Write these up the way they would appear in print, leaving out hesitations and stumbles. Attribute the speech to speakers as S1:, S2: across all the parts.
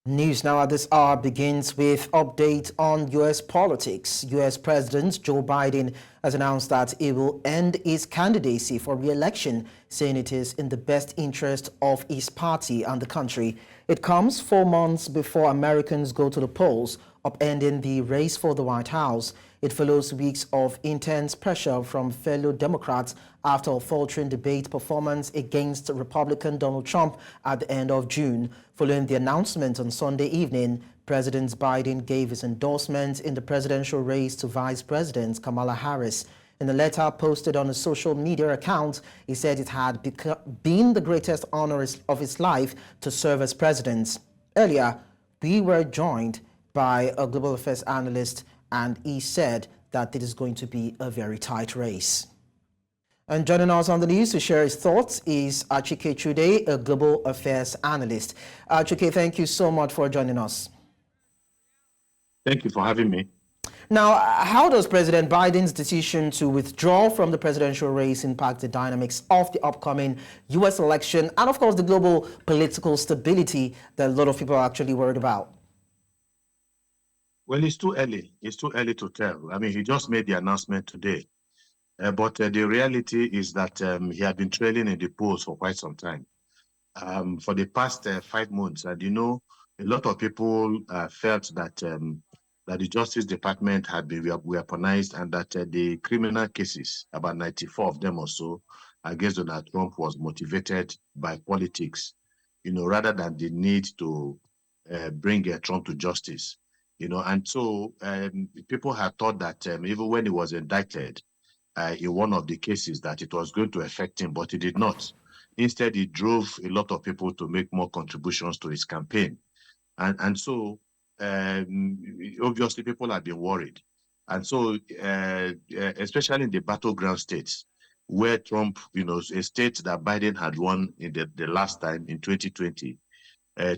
S1: News now at this hour begins with update on U.S. politics. U.S. President Joe Biden has announced that he will end his candidacy for re-election, saying it is in the best interest of his party and the country. It comes 4 months before Americans go to the polls, upending the race for the White House. It follows weeks of intense pressure from fellow Democrats after a faltering debate performance against Republican Donald Trump at the end of June. Following the announcement on Sunday evening, President Biden gave his endorsement in the presidential race to Vice President Kamala Harris. In a letter posted on a social media account, he said it had been the greatest honor of his life to serve as president. Earlier, we were joined by a global affairs analyst, and he said that it is going to be a very tight race. And joining us on the news to share his thoughts is Achike Chude, a global affairs analyst. Achike, thank you so much for joining us.
S2: Thank you for having me.
S1: Now, how does President Biden's decision to withdraw from the presidential race impact the dynamics of the upcoming U.S. election and, of course, the global political stability that a lot of people are actually worried about?
S2: Well, it's too early. It's too early to tell. I mean, he just made the announcement today. But the reality is that he had been trailing in the polls for quite some time. For the past 5 months, and you know, a lot of people felt that that the Justice Department had been weaponized, and that the criminal cases, about 94 of them or so, against Donald Trump was motivated by politics, you know, rather than the need to bring Trump to justice. You know, and so people had thought that even when he was indicted in one of the cases, that it was going to affect him, but it did not. Instead, it drove a lot of people to make more contributions to his campaign. And so, obviously, people have been worried. And so, especially in the battleground states, where Trump, you know, a state that Biden had won in the last time in 2020,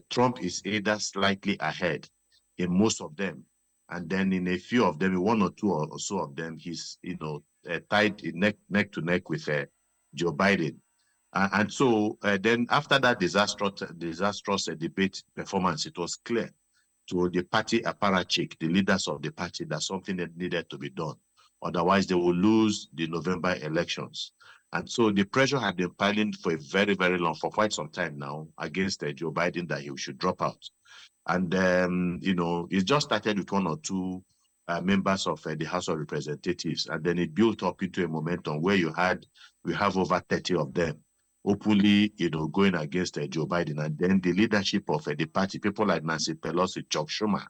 S2: Trump is either slightly ahead in most of them, and then in a few of them, in one or two or so of them, he's, you know, tied neck to neck with Joe Biden. And so then after that disastrous debate performance, it was clear to the party apparatchik, the leaders of the party, that something that needed to be done. Otherwise, they will lose the November elections. And so the pressure had been piling for a very, very long, for quite some time now, against Joe Biden, that he should drop out. And, you know, it just started with one or two members of the House of Representatives, and then it built up into a momentum where we have over 30 of them openly, you know, going against Joe Biden. And then the leadership of the party, people like Nancy Pelosi, Chuck Schumer,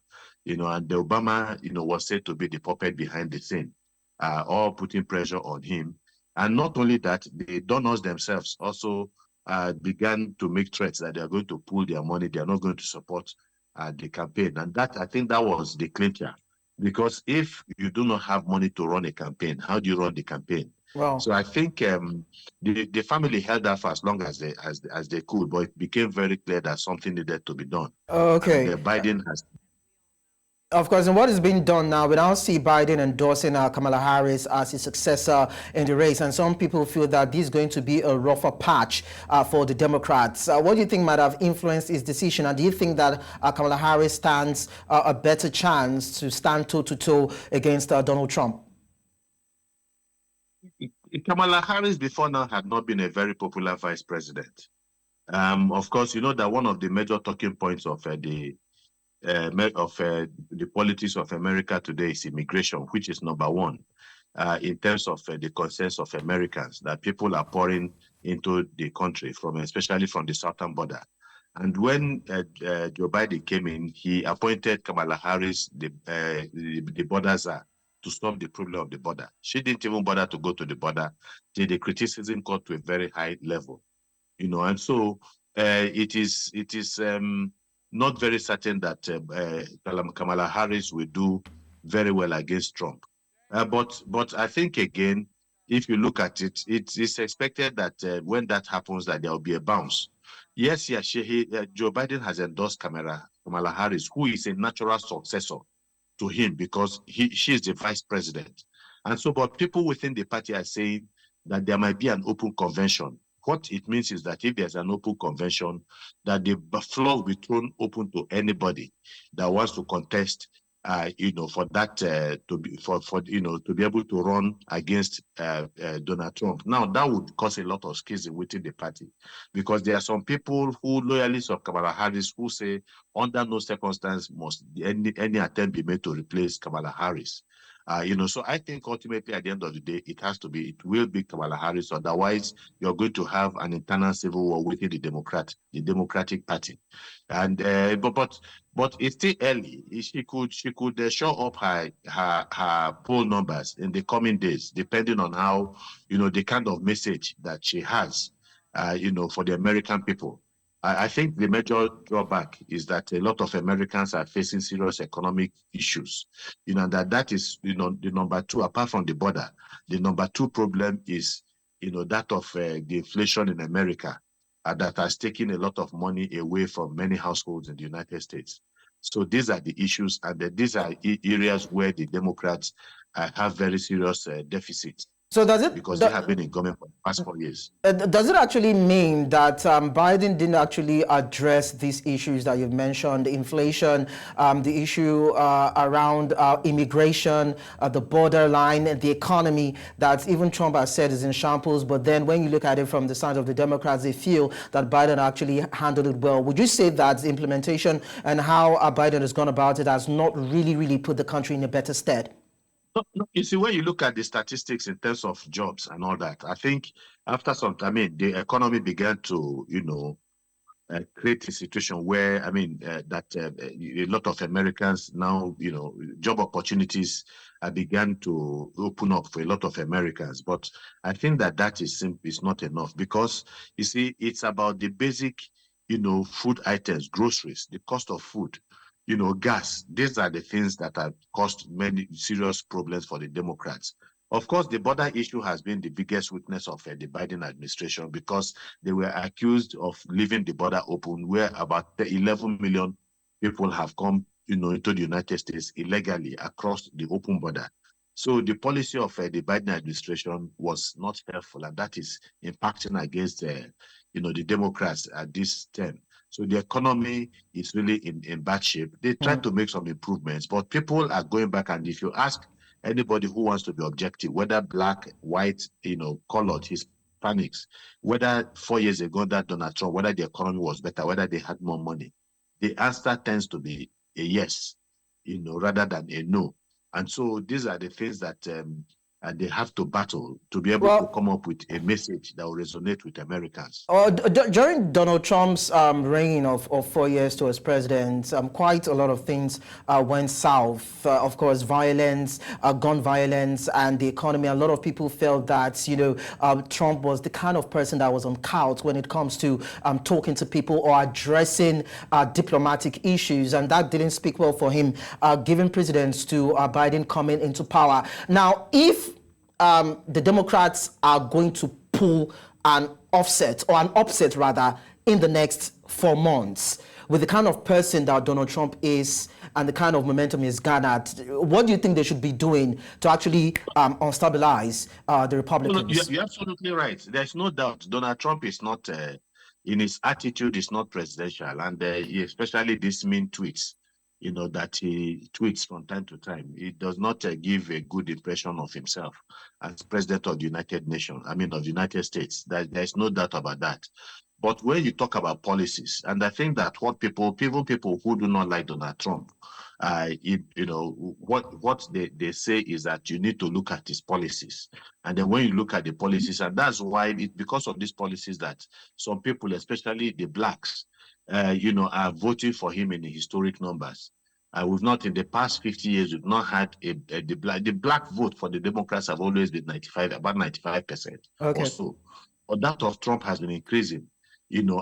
S2: you know, and Obama, you know, was said to be the puppet behind the scene, all putting pressure on him. And not only that, the donors themselves also began to make threats that they are going to pull their money, they are not going to support the campaign. And that, I think that was the clincher. Because if you do not have money to run a campaign, how do you run the campaign? Wow. So I think the family held that for as long as they could, but it became very clear that something needed to be done.
S1: Okay.
S2: And, Biden has.
S1: Of course, and what is being done now, we now see Biden endorsing Kamala Harris as his successor in the race, and some people feel that this is going to be a rougher patch for the Democrats. What do you think might have influenced his decision, and do you think that Kamala Harris stands a better chance to stand toe-to-toe against Donald Trump?
S2: Kamala Harris before now had not been a very popular vice president. Of course, you know that one of the major talking points of the politics of America today is immigration, which is number one in terms of the concerns of Americans, that people are pouring into the country, especially from the southern border. And when Joe Biden came in, he appointed Kamala Harris the border czar to stop the problem of the border. She didn't even bother to go to the border till the criticism got to a very high level, you know. And so it is not very certain that Kamala Harris will do very well against Trump. But I think, again, if you look at it, it's expected that when that happens, that there will be a bounce. Yes, Joe Biden has endorsed Kamala Harris, who is a natural successor to him because she is the vice president. And so, but people within the party are saying that there might be an open convention What it means is that if there's an open convention, that the floor will be thrown open to anybody that wants to contest, for that to be able to run against Donald Trump. Now that would cause a lot of schism within the party, because there are some people who loyalists of Kamala Harris who say under no circumstance must any attempt be made to replace Kamala Harris. So I think ultimately at the end of the day, it will be Kamala Harris. Otherwise, you're going to have an internal civil war within the Democratic Party. And but it's still early. She could show up her poll numbers in the coming days, depending on how the kind of message that she has, for the American people. I think the major drawback is that a lot of Americans are facing serious economic issues. That is, the number two, apart from the border, the number two problem is, that of the inflation in America that has taken a lot of money away from many households in the United States. So these are the issues, and these are areas where the Democrats have very serious deficits.
S1: So does it,
S2: because they have been in government for the past 4 years.
S1: Does it actually mean that Biden didn't actually address these issues that you've mentioned, inflation, the issue around immigration, the borderline, the economy, that even Trump has said is in shambles, but then when you look at it from the side of the Democrats, they feel that Biden actually handled it well. Would you say that the implementation and how Biden has gone about it has not really put the country in a better stead?
S2: No, you see, when you look at the statistics in terms of jobs and all that, I think after some time, the economy began to, create a situation where, that a lot of Americans now, job opportunities began to open up for a lot of Americans. But I think that is not enough, because, you see, it's about the basic, food items, groceries, the cost of food. Gas. These are the things that have caused many serious problems for the Democrats. Of course, the border issue has been the biggest weakness of the Biden administration, because they were accused of leaving the border open, where about 11 million people have come, into the United States illegally across the open border. So the policy of the Biden administration was not helpful, and that is impacting against, the Democrats at this time. So the economy is really in bad shape. They tried to make some improvements, but people are going back. And if you ask anybody who wants to be objective, whether black, white, colored, Hispanics, whether 4 years ago that Donald Trump, whether the economy was better, whether they had more money, the answer tends to be a yes, rather than a no. And so these are the things that and they have to battle to be able to come up with a message that will resonate with Americans.
S1: During Donald Trump's reign of 4 years to as president, quite a lot of things went south. Of course, violence, gun violence, and the economy. A lot of people felt that, Trump was the kind of person that was on couch when it comes to talking to people or addressing diplomatic issues. And that didn't speak well for him, giving precedence to Biden coming into power. Now, if the Democrats are going to pull an upset rather in the next 4 months with the kind of person that Donald Trump is and the kind of momentum he's garnered, what do you think they should be doing to actually unstabilize the Republicans?
S2: You're absolutely right. There's no doubt Donald Trump is not, in his attitude, is not presidential, and especially these mean tweets, that he tweets from time to time. It does not give a good impression of himself as president of the United Nations, of the United States. There's no doubt about that. But when you talk about policies, and I think that what people who do not like Donald Trump, what they say is that you need to look at his policies. And then when you look at the policies, and that's why because of these policies that some people, especially the blacks, are voting for him in the historic numbers. We've not, in the past 50 years, we've not had the black vote for the Democrats have always been about 95% or so. But that of Trump has been increasing.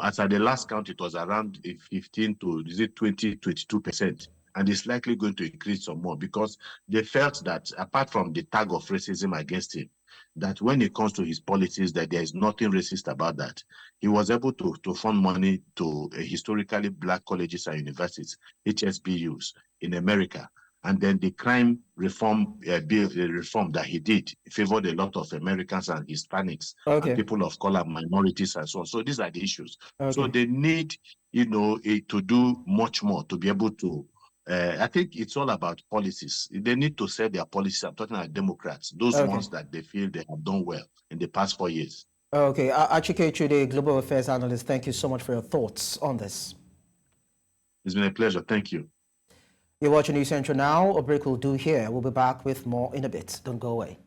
S2: As at the last count, it was around 15 to 20, 22%. And it's likely going to increase some more, because they felt that apart from the tag of racism against him, that when it comes to his policies, that there is nothing racist about that. He was able to fund money to historically black colleges and universities, HSBUs in America. And then the crime reform bill reform that he did favored a lot of Americans and Hispanics and people of color, minorities, and so on. So these are the issues. So they need, to do much more to be able to. I think it's all about policies. They need to set their policies. I'm talking about Democrats, those ones that they feel they have done well in the past 4 years.
S1: Okay, Achike Chude, Global Affairs Analyst, thank you so much for your thoughts on this.
S2: It's been a pleasure. Thank you.
S1: You're watching News Central now. A break will do here. We'll be back with more in a bit. Don't go away.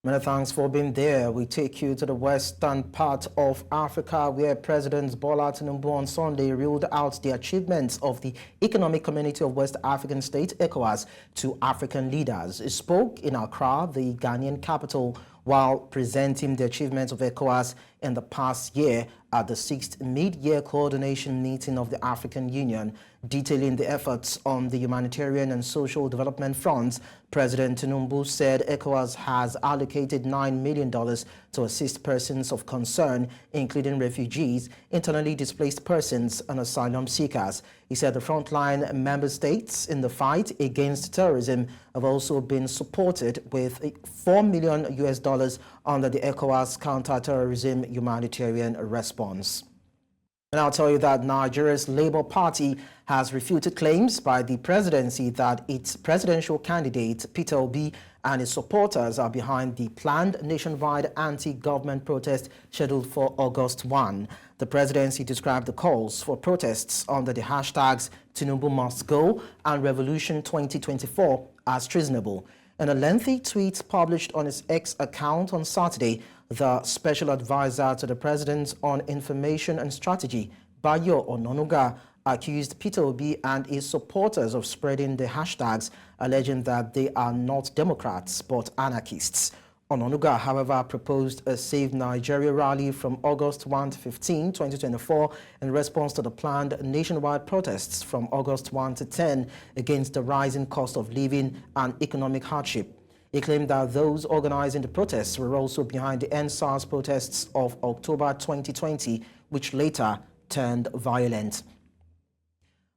S1: Many thanks for being there. We take you to the western part of Africa, where President Bola Tinubu on Sunday ruled out the achievements of the Economic Community of West African States, ECOWAS, to African leaders. He spoke in Accra, the Ghanaian capital, while presenting the achievements of ECOWAS in the past year at the 6th mid-year coordination meeting of the African Union. Detailing the efforts on the humanitarian and social development fronts, President Tinubu said ECOWAS has allocated $9 million to assist persons of concern, including refugees, internally displaced persons, and asylum seekers. He said the frontline member states in the fight against terrorism have also been supported with $4 million under the ECOWAS counter-terrorism humanitarian response. And I'll tell you that Nigeria's Labour Party has refuted claims by the presidency that its presidential candidate, Peter Obi, and his supporters are behind the planned nationwide anti-government protest scheduled for August 1. The presidency described the calls for protests under the hashtags Tinubu Must Go and Revolution 2024 as treasonable. In a lengthy tweet published on his X account on Saturday, the special advisor to the president on information and strategy, Bayo Onanuga, accused Peter Obi and his supporters of spreading the hashtags, alleging that they are not Democrats but anarchists. Onanuga, however, proposed a Save Nigeria rally from August 1 to 15, 2024, in response to the planned nationwide protests from August 1 to 10 against the rising cost of living and economic hardship. He claimed that those organizing the protests were also behind the NSAS protests of October 2020, which later turned violent.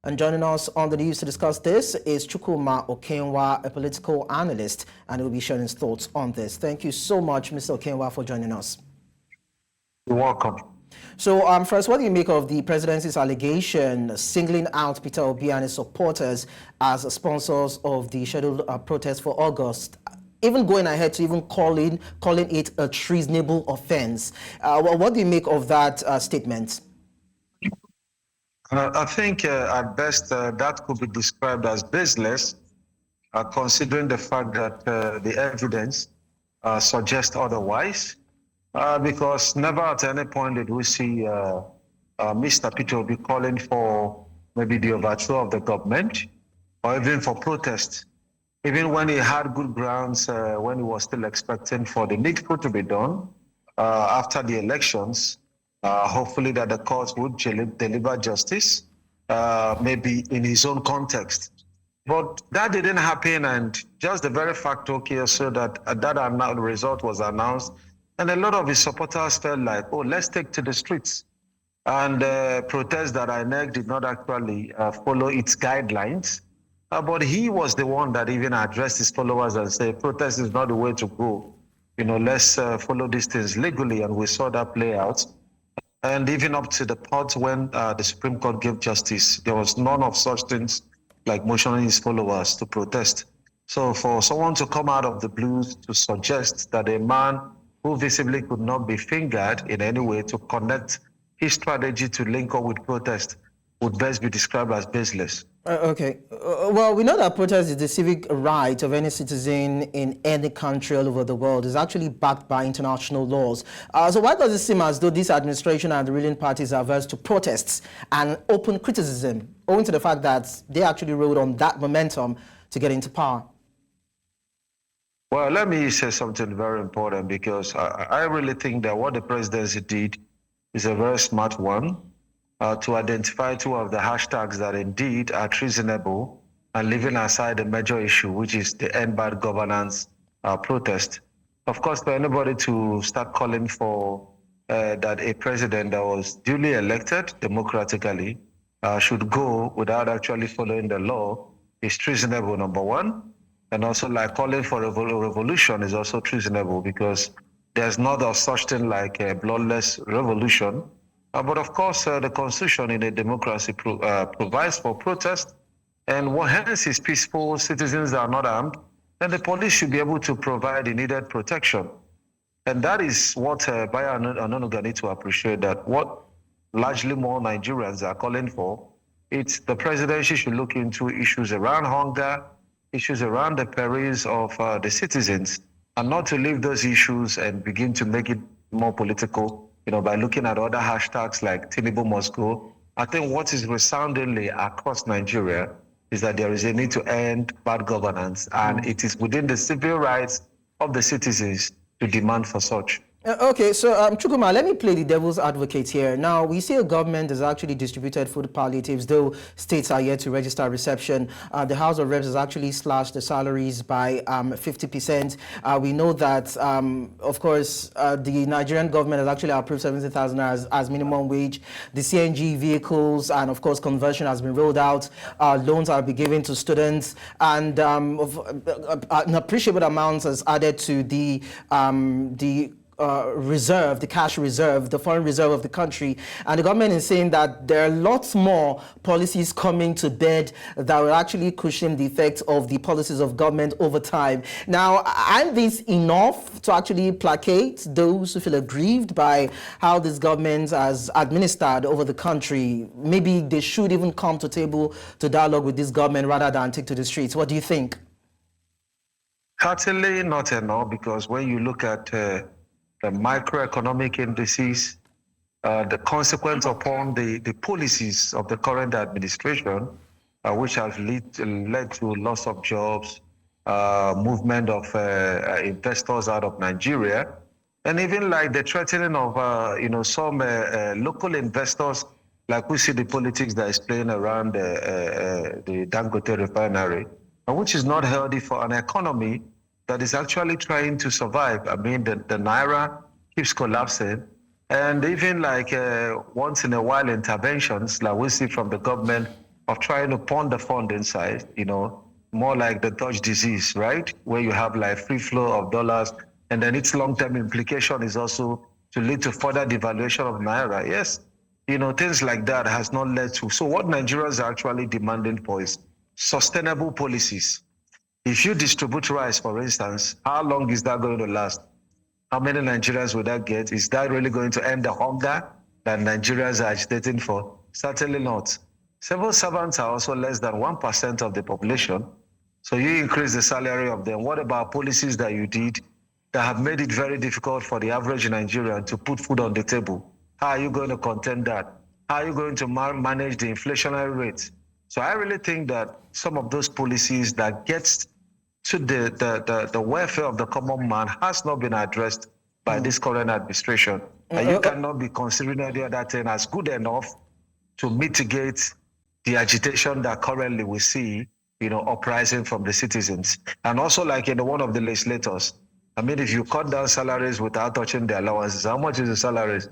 S1: And joining us on the news to discuss this is Chukwuma Okenwa, a political analyst, and he will be sharing his thoughts on this. Thank you so much, Mr. Okenwa, for joining us.
S3: You're welcome.
S1: So, first, what do you make of the presidency's allegation singling out Peter Obi and his supporters as sponsors of the scheduled protest for August, even going ahead to even calling it a treasonable offense? What do you make of that statement?
S3: I think at best that could be described as baseless, considering the fact that the evidence suggests otherwise, because never at any point did we see Mr. Peter Obi calling for maybe the overthrow of the government or even for protest. Even when he had good grounds, when he was still expecting for the needful to be done after the elections, hopefully that the court would deliver justice, maybe in his own context. But that didn't happen, and just the very fact, okay, so that that result was announced, and a lot of his supporters felt like, oh, let's take to the streets and protest that INEC did not actually follow its guidelines. But he was the one that even addressed his followers and said, protest is not the way to go. Let's follow these things legally, and we saw that play out. And even up to the part when the Supreme Court gave justice, there was none of such things like motioning his followers to protest. So for someone to come out of the blues to suggest that a man who visibly could not be fingered in any way to connect his strategy to link up with protest would best be described as baseless.
S1: Okay. Well, we know that protest is the civic right of any citizen in any country all over the world. It's actually backed by international laws. So why does it seem as though this administration and the ruling parties are averse to protests and open criticism, owing to the fact that they actually rode on that momentum to get into power?
S3: Well, let me say something very important, because I really think that what the presidency did is a very smart one. To identify two of the hashtags that indeed are treasonable, and leaving aside the major issue, which is the end bad governance protest. Of course, for anybody to start calling for that a president that was duly elected democratically should go without actually following the law is treasonable, number one. And also like calling for a revolution is also treasonable because there's not a such thing like a bloodless revolution. But of course, the Constitution in a democracy provides for protest. And what hence is peaceful, citizens are not armed, then the police should be able to provide the needed protection. And that is what Bayo Onanuga need to appreciate, that what largely more Nigerians are calling for, it's the presidency should look into issues around hunger, issues around the perils of the citizens, and not to leave those issues and begin to make it more political, by looking at other hashtags like Tinubu must go. I think what is resoundingly across Nigeria is that there is a need to end bad governance, and it is within the civil rights of the citizens to demand for such.
S1: Okay, so Chukuma, let me play the devil's advocate here. Now, we see a government has actually distributed food palliatives, though states are yet to register reception. The House of Reps has actually slashed the salaries by 50%. We know that, of course, the Nigerian government has actually approved 70,000 as minimum wage. The CNG vehicles and, of course, conversion has been rolled out. Loans are being given to students, and an appreciable amount is added to the reserve, the cash reserve, the foreign reserve of the country. And the government is saying that there are lots more policies coming to bed that will actually cushion the effects of the policies of government over time. Now, aren't these enough to actually placate those who feel aggrieved by how this government has administered over the country? Maybe they should even come to table to dialogue with this government rather than take to the streets. What do you think?
S3: Certainly not enough, because when you look at the microeconomic indices, the consequence upon the policies of the current administration, which has led to loss of jobs, movement of investors out of Nigeria, and even like the threatening of some local investors, like we see the politics that is playing around the Dangote refinery, which is not healthy for an economy that is actually trying to survive. I mean, the naira keeps collapsing, and even like once in a while interventions like we see from the government of trying to pawn the fund inside, more like the Dutch disease, right? Where you have like free flow of dollars, and then its long-term implication is also to lead to further devaluation of naira. Yes, things like that has not led to. So what Nigerians are actually demanding for is sustainable policies. If you distribute rice, for instance, how long is that going to last? How many Nigerians will that get? Is that really going to end the hunger that Nigerians are agitating for? Certainly not. Civil servants are also less than 1% of the population. So you increase the salary of them. What about policies that you did that have made it very difficult for the average Nigerian to put food on the table? How are you going to contend that? How are you going to manage the inflationary rate? So I really think that some of those policies that gets to the welfare of the common man has not been addressed by this current administration. And you cannot be considering any other thing as good enough to mitigate the agitation that currently we see, uprising from the citizens. And also like one of the legislators, I mean, if you cut down salaries without touching the allowances, how much is the salaries?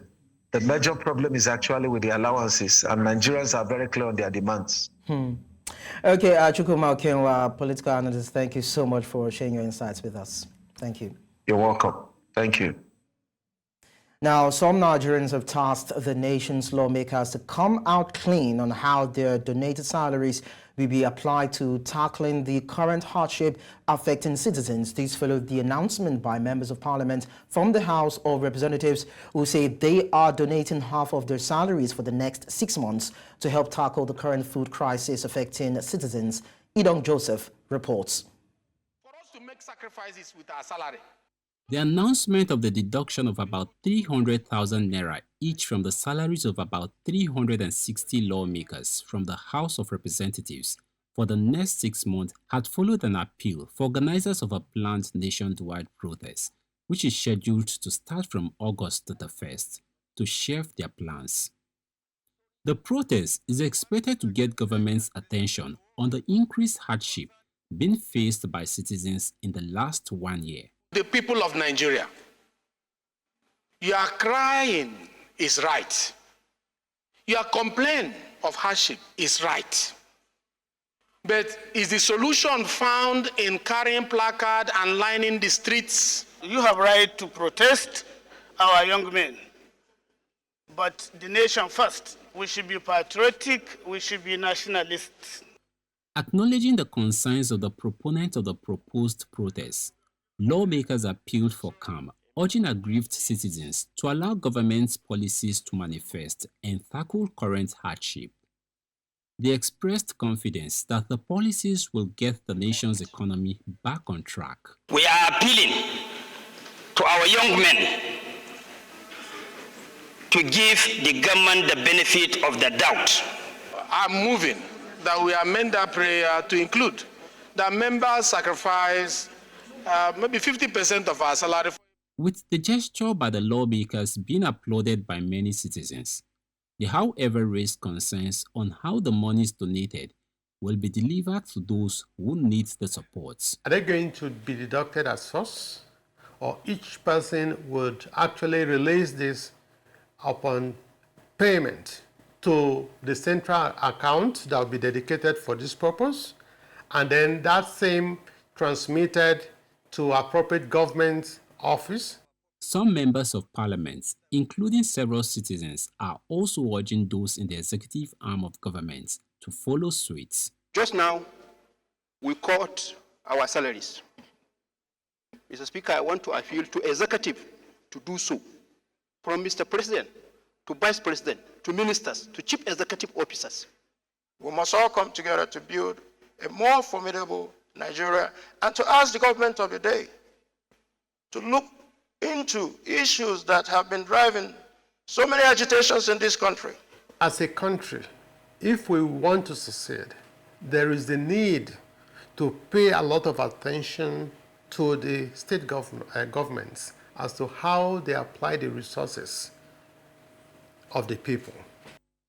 S3: The major problem is actually with the allowances, and Nigerians are very clear on their demands.
S1: Okay, Chukuma Okenwa, political analyst, thank you so much for sharing your insights with us. Thank you.
S3: You're welcome. Thank you.
S1: Now, some Nigerians have tasked the nation's lawmakers to come out clean on how their donated salaries will be applied to tackling the current hardship affecting citizens. This followed the announcement by members of parliament from the House of Representatives, who say they are donating half of their salaries for the next 6 months to help tackle the current food crisis affecting citizens. Idong Joseph reports.
S4: For us to make sacrifices with our salary.
S5: The announcement of the deduction of about 300,000 naira each from the salaries of about 360 lawmakers from the House of Representatives for the next 6 months had followed an appeal for organizers of a planned nationwide protest, which is scheduled to start from August the 1st, to shelve their plans. The protest is expected to get government's attention on the increased hardship being faced by citizens in the last 1 year.
S4: The people of Nigeria, your crying is right. Your complaint of hardship is right. But is the solution found in carrying placard and lining the streets?
S6: You have right to protest, our young men, but the nation first. We should be patriotic, we should be nationalists.
S5: Acknowledging the concerns of the proponents of the proposed protests, lawmakers appealed for calm, urging aggrieved citizens to allow government's policies to manifest and tackle current hardship. They expressed confidence that the policies will get the nation's economy back on track.
S7: We are appealing to our young men to give the government the benefit of the doubt.
S4: I'm moving that we amend that prayer to include that members sacrifice maybe 50% of our salary.
S5: With the gesture by the lawmakers being applauded by many citizens, they however raised concerns on how the monies donated will be delivered to those who need the support.
S8: Are they going to be deducted at source, or each person would actually release this upon payment to the central account that will be dedicated for this purpose, and then that same transmitted to appropriate government office?
S5: Some members of parliament, including several citizens, are also urging those in the executive arm of government to follow suit.
S9: Just now, we cut our salaries. Mr. Speaker, I want to appeal to executive to do so. From Mr. President to Vice President to ministers to chief executive officers.
S10: We must all come together to build a more formidable Nigeria and to ask the government of the day to look into issues that have been driving so many agitations in this country.
S8: As a country, if we want to succeed, there is the need to pay a lot of attention to the state governments as to how they apply the resources of the people.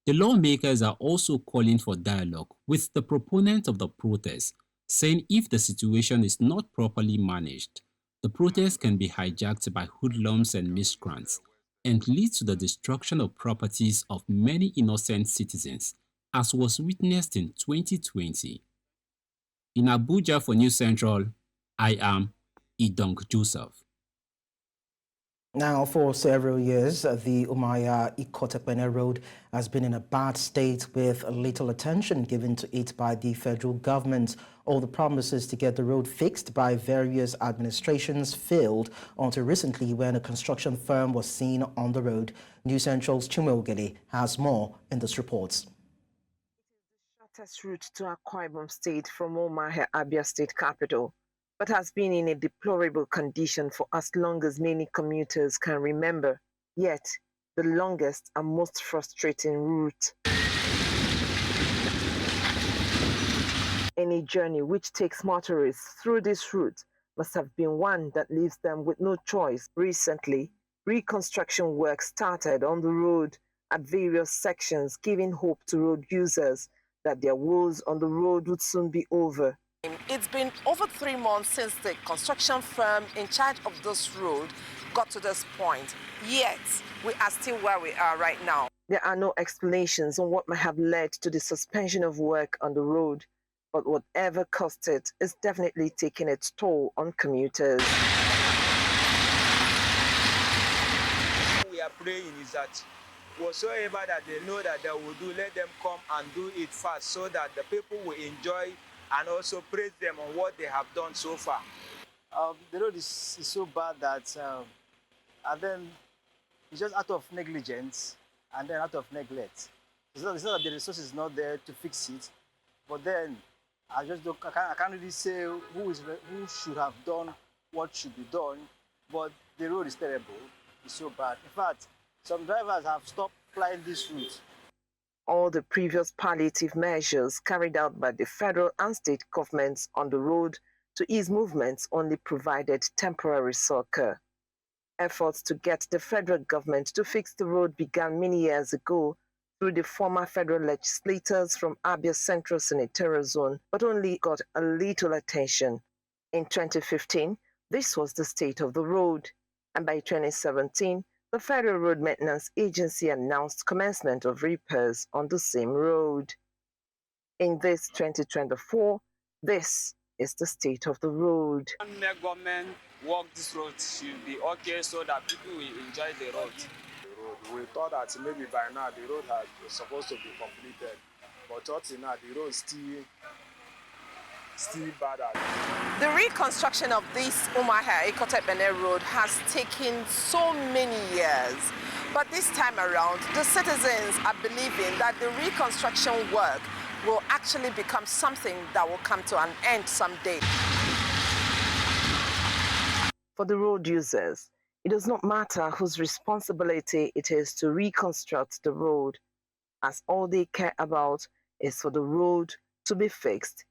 S5: The lawmakers are also calling for dialogue with the proponents of the protest, saying if the situation is not properly managed, the protest can be hijacked by hoodlums and miscreants and lead to the destruction of properties of many innocent citizens, as was witnessed in 2020. In Abuja for News Central, I am Idong Joseph.
S1: Now, for several years, the Umuahia-Ikotepene Road has been in a bad state with little attention given to it by the federal government. All the promises to get the road fixed by various administrations failed until recently when a construction firm was seen on the road. News Central's Chumogele has more in this report.
S11: Shortest route to Akwa Ibom State from Umuahia, Abia State capital, but has been in a deplorable condition for as long as many commuters can remember, yet the longest and most frustrating route. Any journey which takes motorists through this route must have been one that leaves them with no choice. Recently, reconstruction work started on the road at various sections, giving hope to road users that their woes on the road would soon be over. It's been over 3 months since the construction firm in charge of this road got to this point, yet we are still where we are right now. There are no explanations on what might have led to the suspension of work on the road, but whatever caused it is definitely taking its toll on commuters.
S12: What we are praying is that whatsoever that they know that they will do, let them come and do it fast so that the people will enjoy and also praise them on what they have done so far.
S13: The road is so bad that, and then it's just out of negligence and then out of neglect. It's not that the resource is not there to fix it, but then I can't really say who should have done what should be done, but the road is terrible. It's so bad. In fact, some drivers have stopped flying this route.
S11: All the previous palliative measures carried out by the federal and state governments on the road to ease movements only provided temporary succor. Efforts to get the federal government to fix the road began many years ago through the former federal legislators from Abia Central Senatorial Zone, but only got a little attention. In 2015, this was the state of the road, and by 2017, the Federal Road Maintenance Agency announced commencement of repairs on the same road. In this 2024, this is the state of the road.
S12: Government work this road should be okay so that people will enjoy the road. We thought that maybe by now the road was supposed to be completed, but until now the road is still bad.
S11: The reconstruction of this Umuahia Ikotepene road has taken so many years. But this time around, the citizens are believing that the reconstruction work will actually become something that will come to an end someday. For the road users, it does not matter whose responsibility it is to reconstruct the road, as all they care about is for the road to be fixed.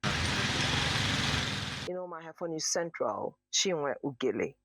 S11: In Umuahia for News Central, Chinwe Ugele.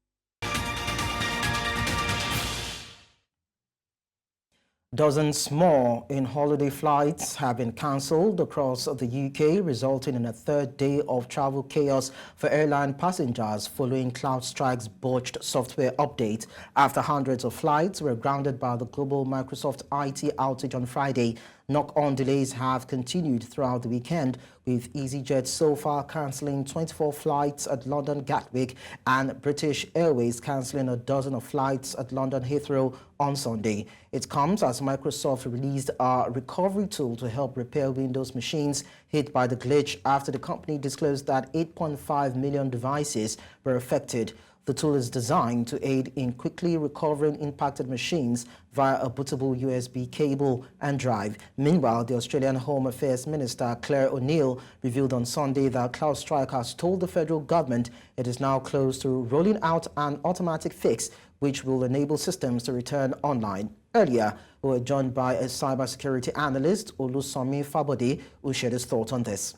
S1: Dozens more in holiday flights have been cancelled across the UK, resulting in a third day of travel chaos for airline passengers following CrowdStrike's botched software update. After hundreds of flights were grounded by the global Microsoft IT outage on Friday, knock-on delays have continued throughout the weekend, with EasyJet so far cancelling 24 flights at London Gatwick and British Airways cancelling a dozen of flights at London Heathrow on Sunday. It comes as Microsoft released a recovery tool to help repair Windows machines hit by the glitch after the company disclosed that 8.5 million devices were affected. The tool is designed to aid in quickly recovering impacted machines via a bootable USB cable and drive. Meanwhile, the Australian Home Affairs Minister Claire O'Neill revealed on Sunday that CrowdStrike has told the federal government it is now close to rolling out an automatic fix which will enable systems to return online. Earlier, we were joined by a cybersecurity analyst, Olusomi Fabode, who shared his thoughts on this.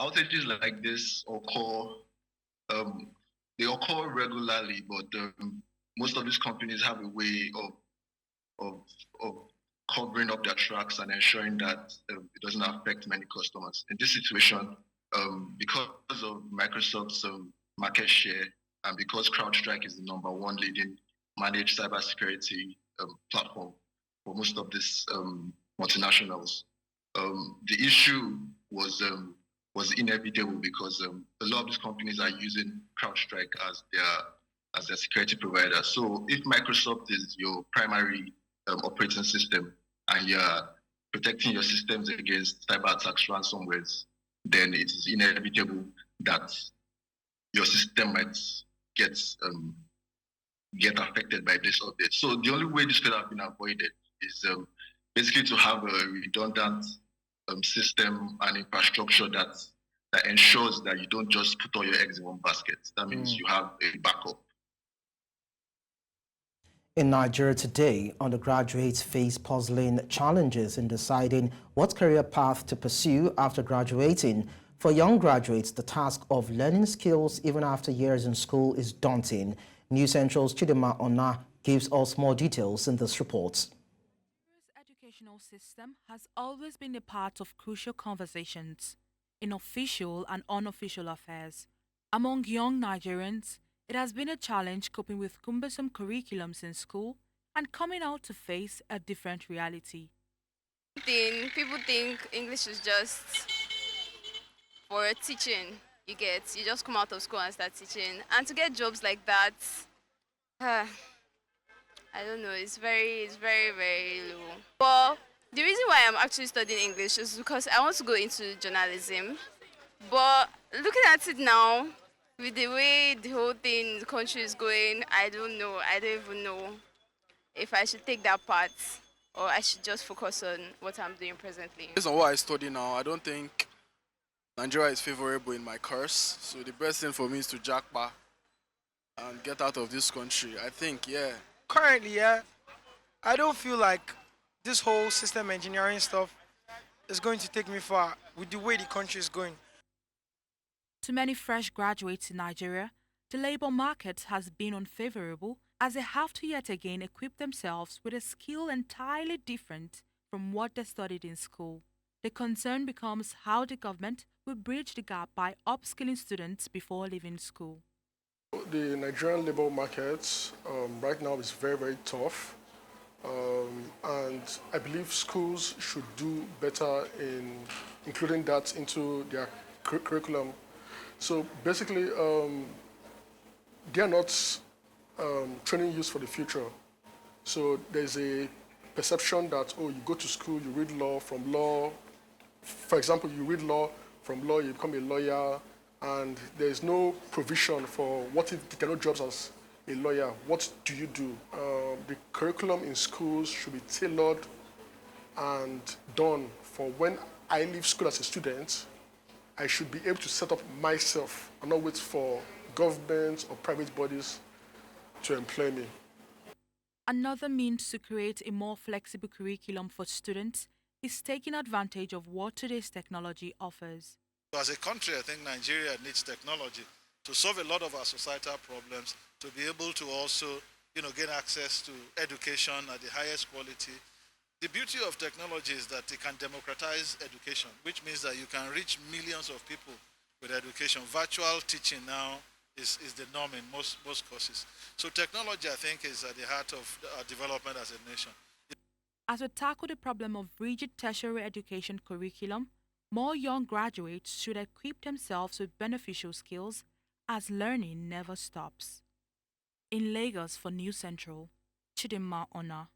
S14: Outages like this occur. They occur regularly, but most of these companies have a way of covering up their tracks and ensuring that it doesn't affect many customers. In this situation, because of Microsoft's market share and because CrowdStrike is the #1 leading managed cybersecurity platform for most of these multinationals, the issue was inevitable because a lot of these companies are using CrowdStrike as their security provider. So if Microsoft is your primary operating system and you're protecting your systems against cyber attacks, ransomwares, then it is inevitable that your system might get affected by this update. So the only way this could have been avoided is basically to have a redundant system and infrastructure that ensures that you don't just put all your eggs in one basket. That means you have a backup.
S1: In Nigeria today, undergraduates face puzzling challenges in deciding what career path to pursue after graduating. For young graduates, the task of learning skills even after years in school is daunting. News Central's Chidima Ona gives us more details in this report.
S15: The educational system has always been a part of crucial conversations in official and unofficial affairs. Among young Nigerians, it has been a challenge coping with cumbersome curriculums in school and coming out to face a different reality.
S16: People think English is just for teaching. You just come out of school and start teaching. And to get jobs like that, I don't know, it's very, very low. But the reason why I'm actually studying English is because I want to go into journalism. But looking at it now, with the way the whole thing in the country is going, I don't even know if I should take that path or I should just focus on what I'm doing presently.
S17: Based on what I study now, I don't think Nigeria is favorable in my course. So the best thing for me is to jackpot and get out of this country. I think, yeah.
S18: Currently, I don't feel like this whole system engineering stuff is going to take me far with the way the country is going.
S15: To many fresh graduates in Nigeria, the labor market has been unfavorable as they have to yet again equip themselves with a skill entirely different from what they studied in school. The concern becomes how the government will bridge the gap by upskilling students before leaving school.
S19: The Nigerian labor market right now is very, very tough. And I believe schools should do better in including that into their curriculum. So basically, they are not training youth for the future. So there's a perception that, oh, you go to school, you read law, from law, for example, you read law, from law you become a lawyer, and there's no provision for what if you cannot jobs as a lawyer. What do you do? The curriculum in schools should be tailored and done for when I leave school as a student, I should be able to set up myself and not wait for governments or private bodies to employ me.
S15: Another means to create a more flexible curriculum for students is taking advantage of what today's technology offers.
S20: As a country, I think Nigeria needs technology to solve a lot of our societal problems, to be able to also, gain access to education at the highest quality. The beauty of technology is that it can democratize education, which means that you can reach millions of people with education. Virtual teaching now is the norm in most courses. So technology, I think, is at the heart of our development as a nation.
S15: As we tackle the problem of rigid tertiary education curriculum, more young graduates should equip themselves with beneficial skills, as learning never stops. In Lagos for News Central, Chidinma Ona.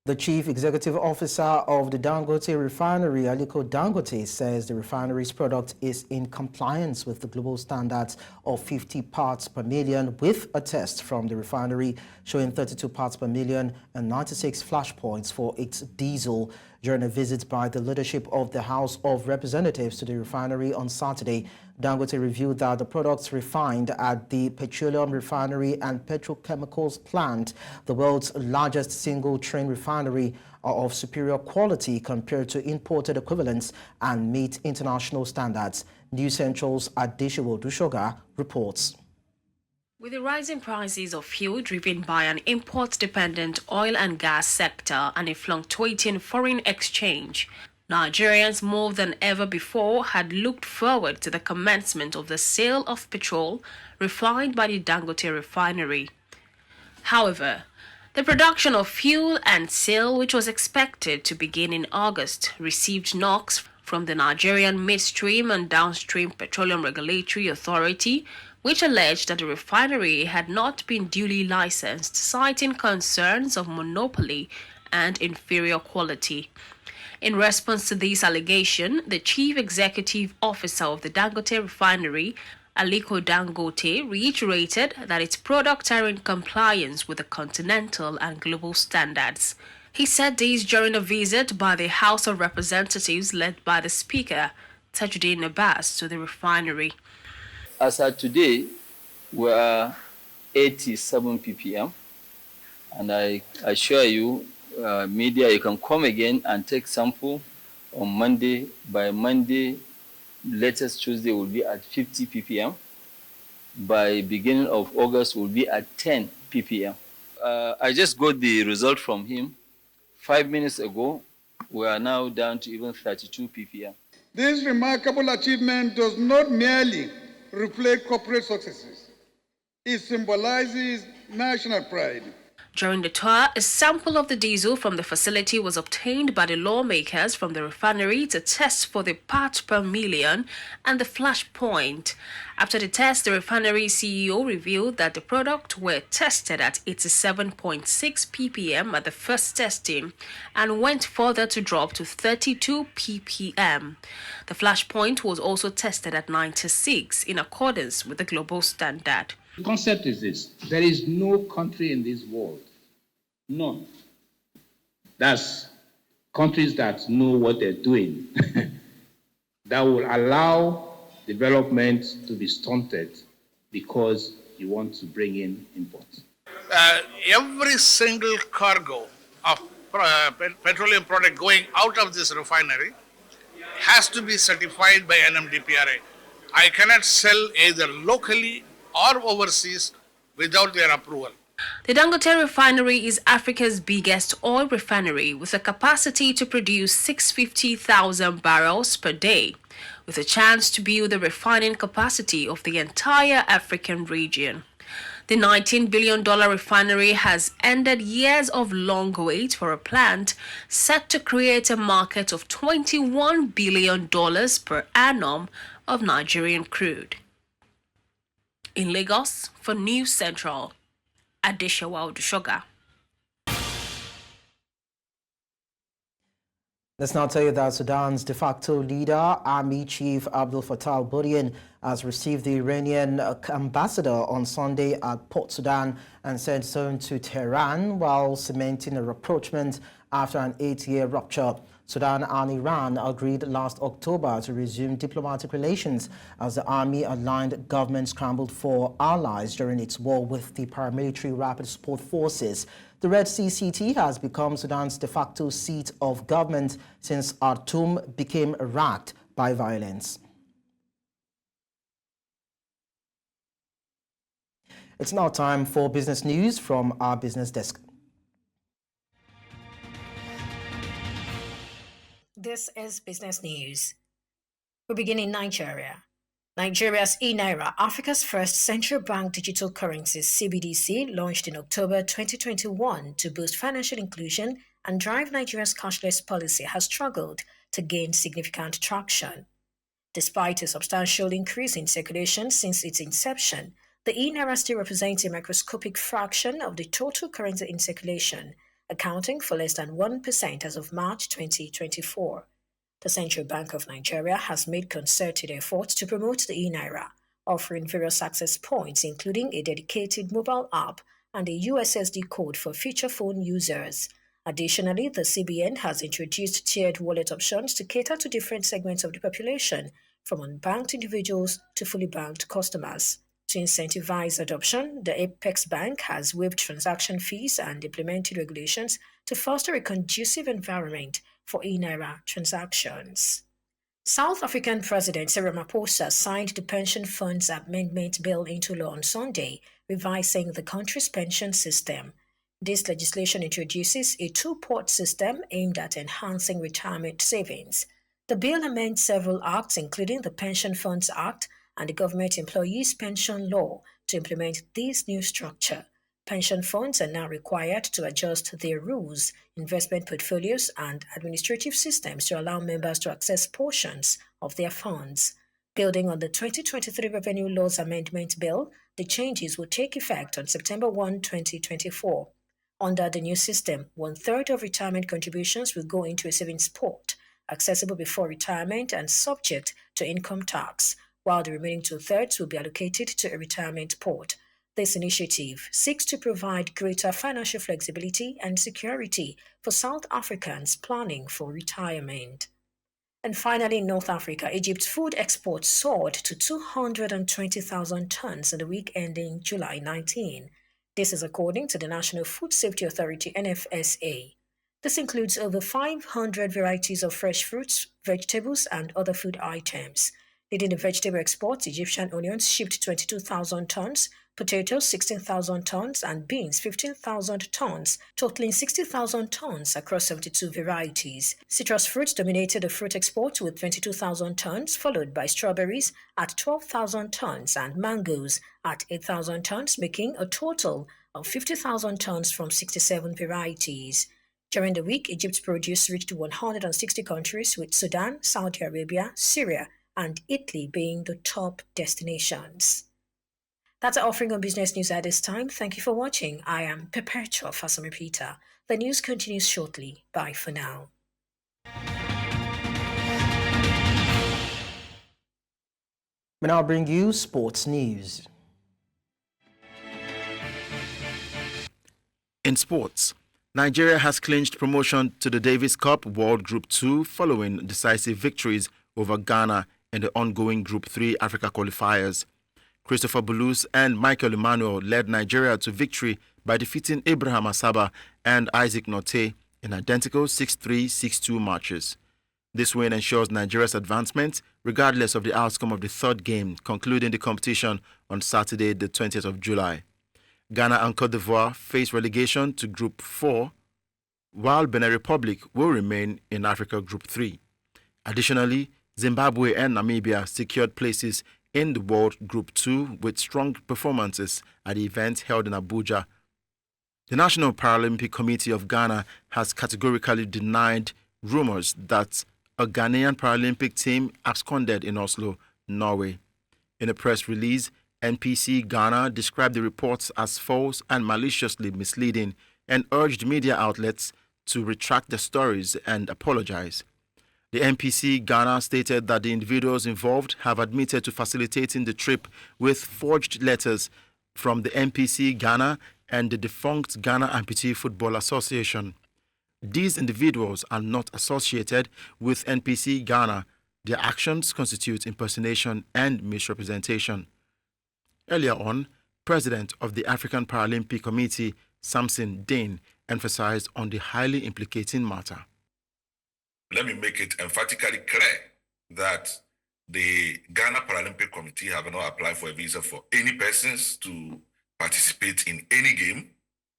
S1: The Chief Executive Officer of the Dangote Refinery, Aliko Dangote, says the refinery's product is in compliance with the global standards of 50 parts per million, with a test from the refinery showing 32 parts per million and 96 flash points for its diesel. During a visit by the leadership of the House of Representatives to the refinery on Saturday, Dangote revealed that the products refined at the Petroleum Refinery and Petrochemicals Plant, the world's largest single-train refinery, are of superior quality compared to imported equivalents and meet international standards. News Central's Adeshiwo Dushoga reports.
S21: With the rising prices of fuel driven by an import-dependent oil and gas sector and a fluctuating foreign exchange, Nigerians more than ever before had looked forward to the commencement of the sale of petrol refined by the Dangote refinery. However, the production of fuel and sale, which was expected to begin in August, received knocks from the Nigerian Midstream and Downstream Petroleum Regulatory Authority, which alleged that the refinery had not been duly licensed, citing concerns of monopoly and inferior quality. In response to this allegation, the Chief Executive Officer of the Dangote Refinery, Aliko Dangote, reiterated that its products are in compliance with the continental and global standards. He said this during a visit by the House of Representatives led by the Speaker, Tajuddin Abbas, to the refinery.
S22: As of today, we are 87 ppm, and I assure you, media, you can come again and take sample on Monday. By Monday, latest Tuesday, will be at 50 ppm. By beginning of August, will be at 10 ppm. I just got the result from him 5 minutes ago. We are now down to even 32 ppm.
S23: This remarkable achievement does not merely reflect corporate successes. It symbolizes national pride.
S21: During the tour, a sample of the diesel from the facility was obtained by the lawmakers from the refinery to test for the parts per million and the flash point. After the test, the refinery CEO revealed that the product were tested at 87.6 ppm at the first testing and went further to drop to 32 ppm. The flash point was also tested at 96 in accordance with the global standard.
S24: The concept is this: there is no country in this world, none, that's countries that know what they're doing, that will allow development to be stunted because you want to bring in imports.
S25: Every single cargo of petroleum product going out of this refinery has to be certified by NMDPRA. I cannot sell either locally or overseas without their approval.
S21: The Dangote refinery is Africa's biggest oil refinery with a capacity to produce 650,000 barrels per day, with a chance to build the refining capacity of the entire African region. The $19 billion refinery has ended years of long wait for a plant set to create a market of $21 billion per annum of Nigerian crude. In Lagos, for News Central, Adeshawa Odushoga.
S1: Let's now tell you that Sudan's de facto leader, Army Chief Abdel Fattah al-Burhan, has received the Iranian ambassador on Sunday at Port Sudan and sent home to Tehran while cementing a rapprochement after an 8-year rupture. Sudan and Iran agreed last October to resume diplomatic relations as the army-aligned government scrambled for allies during its war with the paramilitary Rapid Support Forces. The Red Sea city has become Sudan's de facto seat of government since Khartoum became racked by violence. It's now time for business news from our business desk.
S2: This is business news. We begin in Nigeria. Nigeria's e-naira, Africa's first central bank digital currency CBDC, launched in October 2021 to boost financial inclusion and drive Nigeria's cashless policy, has struggled to gain significant traction. Despite a substantial increase in circulation since its inception, the e-naira still represents a microscopic fraction of the total currency in circulation, accounting for less than 1% as of March 2024. The Central Bank of Nigeria has made concerted efforts to promote the e-naira, offering various access points, including a dedicated mobile app and a USSD code for feature phone users. Additionally, the CBN has introduced tiered wallet options to cater to different segments of the population, from unbanked individuals to fully banked customers. To incentivize adoption, the Apex Bank has waived transaction fees and implemented regulations to foster a conducive environment for e-naira transactions. South African President Cyril Ramaphosa signed the Pension Funds Amendment Bill into law on Sunday, revising the country's pension system. This legislation introduces a two-part system aimed at enhancing retirement savings. The bill amends several acts, including the Pension Funds Act and the Government Employees Pension Law, to implement this new structure. Pension funds are now required to adjust their rules, investment portfolios, and administrative systems to allow members to access portions of their funds. Building on the 2023 Revenue Laws Amendment Bill, the changes will take effect on September 1, 2024. Under the new system, 1/3 of retirement contributions will go into a savings pot, accessible before retirement and subject to income tax, while the remaining 2/3 will be allocated to a retirement pot. This initiative seeks to provide greater financial flexibility and security for South Africans planning for retirement. And finally, in North Africa, Egypt's food exports soared to 220,000 tons in the week ending July 19. This is according to the National Food Safety Authority, NFSA. This includes over 500 varieties of fresh fruits, vegetables, and other food items. Leading the vegetable exports, Egyptian onions shipped 22,000 tons, potatoes 16,000 tons, and beans 15,000 tons, totaling 60,000 tons across 72 varieties. Citrus fruits dominated the fruit exports with 22,000 tons, followed by strawberries at 12,000 tons and mangoes at 8,000 tons, making a total of 50,000 tons from 67 varieties. During the week, Egypt's produce reached 160 countries, with Sudan, Saudi Arabia, Syria, and Italy being the top destinations. That's our offering on business news at this time. Thank you for watching. I am Perpetua Fasami Peter. The news continues shortly. Bye for now.
S1: We now bring you sports news.
S3: In sports, Nigeria has clinched promotion to the Davis Cup World Group 2 following decisive victories over Ghana in the ongoing Group 3 Africa qualifiers. Christopher Bulus and Michael Emmanuel led Nigeria to victory by defeating Abraham Asaba and Isaac Note in identical 6-3, 6-2 matches. This win ensures Nigeria's advancement regardless of the outcome of the third game, concluding the competition on Saturday, the 20th of July. Ghana and Cote d'Ivoire face relegation to Group 4, while Benin Republic will remain in Africa Group 3. Additionally, Zimbabwe and Namibia secured places in the World Group 2 with strong performances at the event held in Abuja. The National Paralympic Committee of Ghana has categorically denied rumors that a Ghanaian Paralympic team absconded in Oslo, Norway. In a press release, NPC Ghana described the reports as false and maliciously misleading and urged media outlets to retract the stories and apologize. The NPC Ghana stated that the individuals involved have admitted to facilitating the trip with forged letters from the NPC Ghana and the defunct Ghana Amputee Football Association. These individuals are not associated with NPC Ghana. Their actions constitute impersonation and misrepresentation. Earlier on, President of the African Paralympic Committee, Samson Dane, emphasized on the highly implicating matter.
S4: Let me make it emphatically clear that the Ghana Paralympic Committee have not applied for a visa for any persons to participate in any game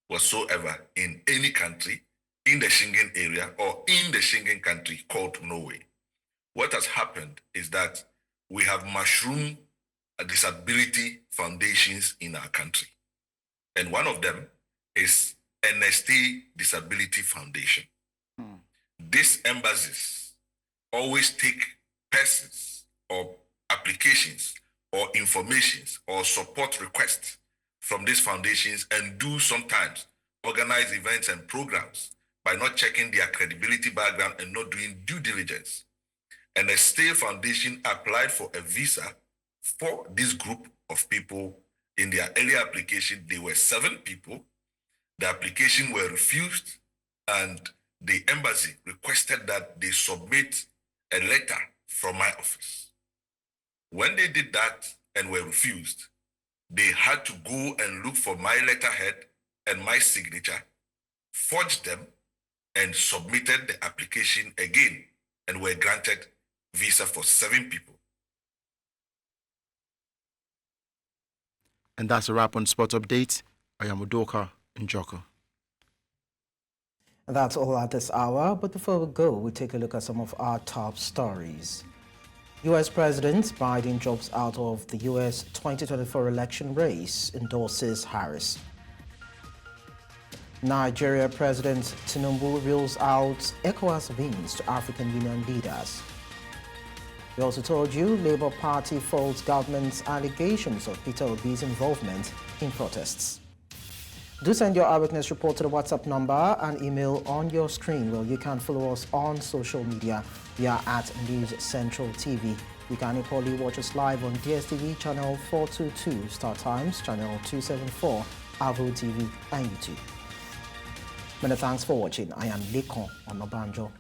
S4: whatsoever in any country in the Schengen area or in the Schengen country called Norway. What has happened is that we have mushroomed disability foundations in our country. And one of them is NST Disability Foundation. These embassies always take persons or applications or informations or support requests from these foundations and do sometimes organize events and programs by not checking their credibility background and not doing due diligence. And the State Foundation applied for a visa for this group of people. In their earlier application, they were 7 people. The application were refused, and the embassy requested that they submit a letter from my office. When they did that and were refused, they had to go and look for my letterhead and my signature, forged them, and submitted the application again, and were granted visa for 7 people.
S3: And that's a wrap on Sport Update. I am Udoka Njoko.
S1: And that's all at this hour, but before we go, we'll take a look at some of our top stories. U.S. President Biden drops out of the U.S. 2024 election race, endorses Harris. Nigeria President Tinubu rules out ECOWAS wins to African Union leaders. We also told you Labour Party faults government's allegations of Peter Obi's involvement in protests. Do send your eyewitness report to the WhatsApp number and email on your screen. Well, you can follow us on social media. We are at News Central TV. You can equally watch us live on DSTV channel 422, Star Times channel 274, Avo TV and YouTube. Many thanks for watching. I am Lekan Onabanjo.